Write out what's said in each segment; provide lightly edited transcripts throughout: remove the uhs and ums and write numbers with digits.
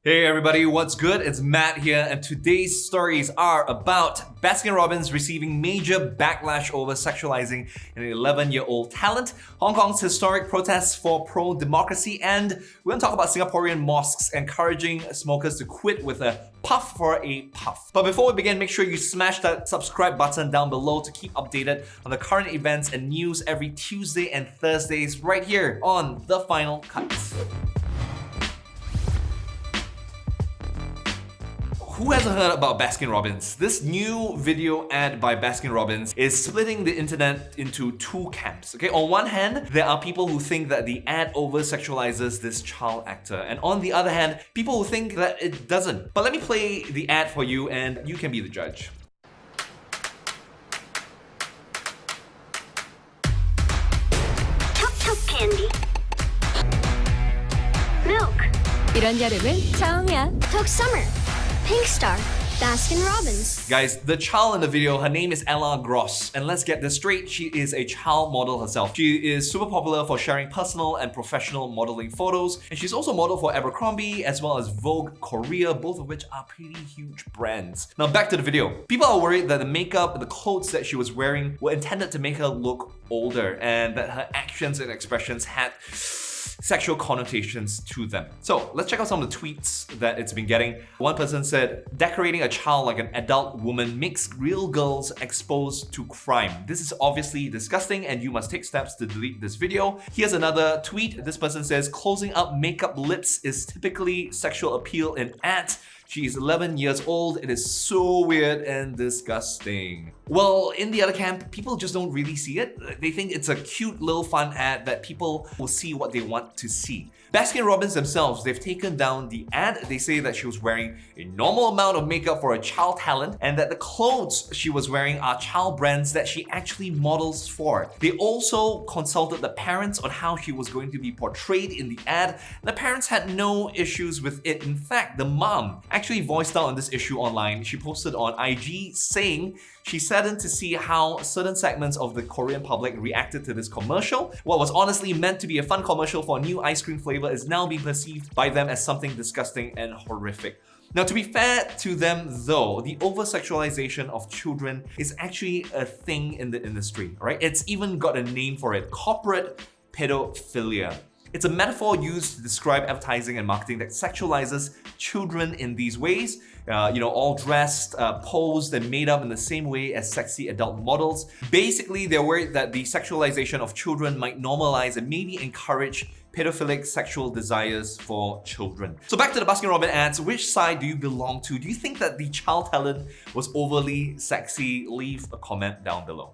Hey everybody, what's good? It's Matt here, and today's stories are about Baskin Robbins receiving major backlash over sexualizing an 11-year-old talent, Hong Kong's historic protests for pro-democracy, and we're going to talk about Singaporean mosques encouraging smokers to quit with a puff for a puff. But before we begin, make sure you smash that subscribe button down below to keep updated on the current events and news every Tuesday and Thursdays right here on The Final Cut. Who hasn't heard about Baskin Robbins? This new video ad by Baskin Robbins is splitting the internet into two camps. Okay, on one hand, there are people who think that the ad over-sexualizes this child actor, and on the other hand, people who think that it doesn't. But let me play the ad for you and you can be the judge. 톡톡 candy. Milk. 이런 여름은 처음이야. Tok summer. Pink Star. Baskin Robbins. Guys, the child in the video, her name is Ella Gross, and let's get this straight, she is a child model herself. She is super popular for sharing personal and professional modeling photos, and she's also modeled for Abercrombie as well as Vogue Korea, both of which are pretty huge brands. Now back to the video. People are worried that the makeup and the clothes that she was wearing were intended to make her look older, and that her actions and expressions had sexual connotations to them. So let's check out some of the tweets that it's been getting. One person said, decorating a child like an adult woman makes real girls exposed to crime. This is obviously disgusting and you must take steps to delete this video. Here's another tweet. This person says, closing up makeup lips is typically sexual appeal in ads. She is 11 years old. It is so weird and disgusting. Well, in the other camp, people just don't really see it. They think it's a cute little fun ad that people will see what they want to see. Baskin Robbins themselves, they've taken down the ad. They say that she was wearing a normal amount of makeup for a child talent and that the clothes she was wearing are child brands that she actually models for. They also consulted the parents on how she was going to be portrayed in the ad. The parents had no issues with it. In fact, the mom actually voiced out on this issue online. She posted on IG saying she's saddened to see how certain segments of the Korean public reacted to this commercial. What was honestly meant to be a fun commercial for a new ice cream flavor is now being perceived by them as something disgusting and horrific. Now, to be fair to them though, the over-sexualization of children is actually a thing in the industry, right? It's even got a name for it, corporate pedophilia. It's a metaphor used to describe advertising and marketing that sexualizes children in these ways. All dressed, posed, and made up in the same way as sexy adult models. Basically, they're worried that the sexualization of children might normalize and maybe encourage pedophilic sexual desires for children. So back to the Baskin Robbins ads, which side do you belong to? Do you think that the child talent was overly sexy? Leave a comment down below.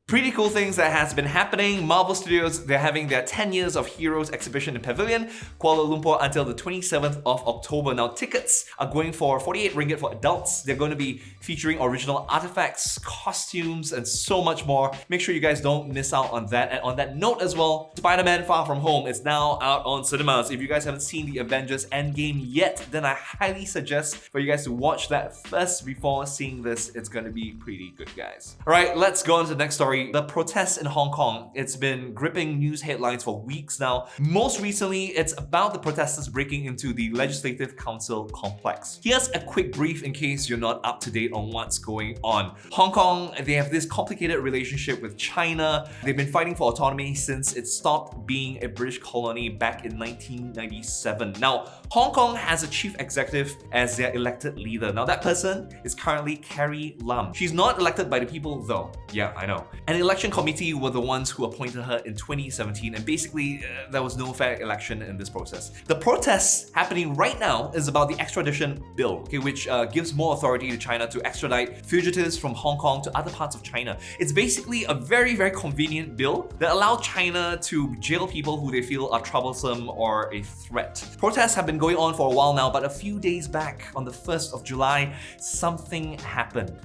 Pretty cool things that has been happening. Marvel Studios, they're having their 10 Years of Heroes exhibition in Pavilion, Kuala Lumpur until the 27th of October. Now tickets are going for 48 ringgit for adults. They're going to be featuring original artifacts, costumes, and so much more. Make sure you guys don't miss out on that. And on that note as well, Spider-Man Far From Home is now out on cinemas. If you guys haven't seen the Avengers Endgame yet, then I highly suggest for you guys to watch that first before seeing this. It's going to be pretty good, guys. All right, let's go on to the next story. The protests in Hong Kong. It's been gripping news headlines for weeks now. Most recently, it's about the protesters breaking into the Legislative Council complex. Here's a quick brief in case you're not up to date on what's going on. Hong Kong, they have this complicated relationship with China. They've been fighting for autonomy since it stopped being a British colony back in 1997. Now, Hong Kong has a chief executive as their elected leader. Now, that person is currently Carrie Lam. She's not elected by the people though. Yeah, I know. An election committee were the ones who appointed her in 2017, and basically there was no fair election in this process. The protests happening right now is about the extradition bill, okay, which gives more authority to China to extradite fugitives from Hong Kong to other parts of China. It's basically a very, very convenient bill that allows China to jail people who they feel are troublesome or a threat. Protests have been going on for a while now, but a few days back, on the 1st of July, something happened.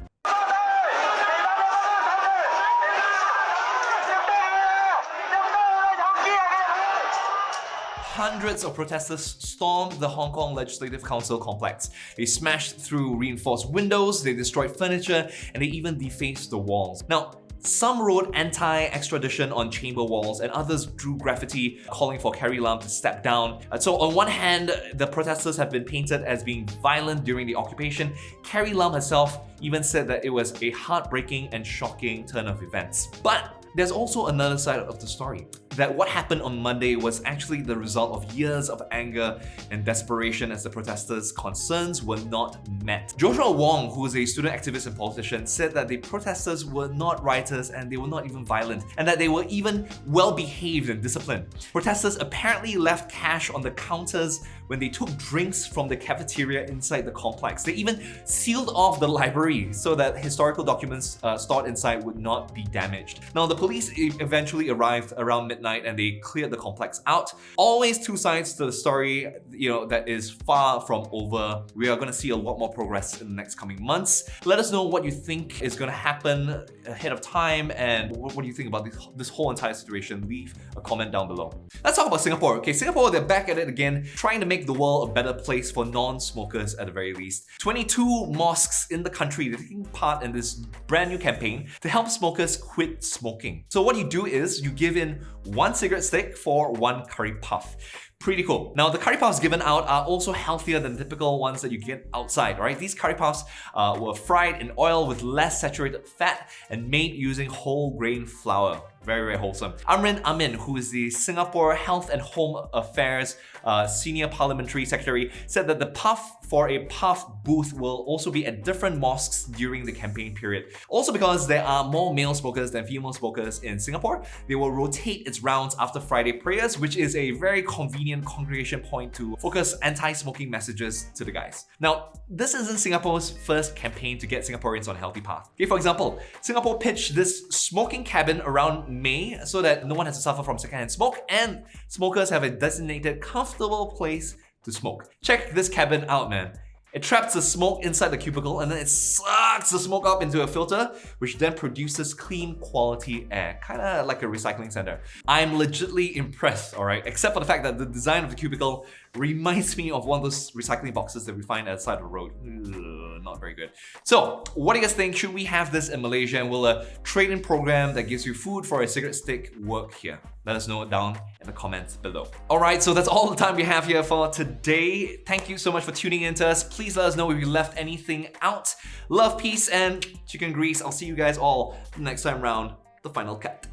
Hundreds of protesters stormed the Hong Kong Legislative Council complex. They smashed through reinforced windows, they destroyed furniture, and they even defaced the walls. Now, Some wrote anti-extradition on chamber walls and others drew graffiti calling for Carrie Lam to step down. So on one hand, the protesters have been painted as being violent during the occupation. Carrie Lam herself even said that it was a heartbreaking and shocking turn of events. But there's also another side of the story, that what happened on Monday was actually the result of years of anger and desperation as the protesters' concerns were not met. Joshua Wong, who is a student activist and politician, said that the protesters were not rioters and they were not even violent, and that they were even well-behaved and disciplined. Protesters apparently left cash on the counters when they took drinks from the cafeteria inside the complex. They even sealed off the library so that historical documents stored inside would not be damaged. Now, the police eventually arrived around midnight and they cleared the complex out. Always two sides to the story, that is far from over. We are going to see a lot more progress in the next coming months. Let us know what you think is going to happen ahead of time and what do you think about this whole entire situation. Leave a comment down below. Let's talk about Singapore. Okay, Singapore, they're back at it again, trying to make the world a better place for non-smokers at the very least. 22 mosques in the country, they're taking part in this brand new campaign to help smokers quit smoking. So what you do is you give in 1 cigarette stick for 1 curry puff. Pretty cool. Now, the curry puffs given out are also healthier than the typical ones that you get outside, right? These curry puffs were fried in oil with less saturated fat and made using whole grain flour. Very, very wholesome. Amrin Amin, who is the Singapore Health and Home Affairs Senior Parliamentary Secretary, said that the puff for a puff booth will also be at different mosques during the campaign period. Also, because there are more male smokers than female smokers in Singapore, they will rotate its rounds after Friday prayers, which is a very convenient congregation point to focus anti-smoking messages to the guys. Now, this isn't Singapore's first campaign to get Singaporeans on a healthy path. Okay, for example, Singapore pitched this smoking cabin around May so that no one has to suffer from secondhand smoke and smokers have a designated, comfortable place to smoke. Check this cabin out, man. It traps the smoke inside the cubicle and then it sucks the smoke up into a filter, which then produces clean quality air, kind of like a recycling center. I'm legitly impressed, alright? Except for the fact that the design of the cubicle reminds me of one of those recycling boxes that we find at the side of the road. Ugh, not very good. So, what do you guys think? Should we have this in Malaysia, and will a trade-in program that gives you food for a cigarette stick work here? Let us know it down in the comments below. Alright, so that's all the time we have here for today. Thank you so much for tuning in to us. Please let us know if you left anything out. Love, peace, and chicken grease. I'll see you guys all next time round. The final cut.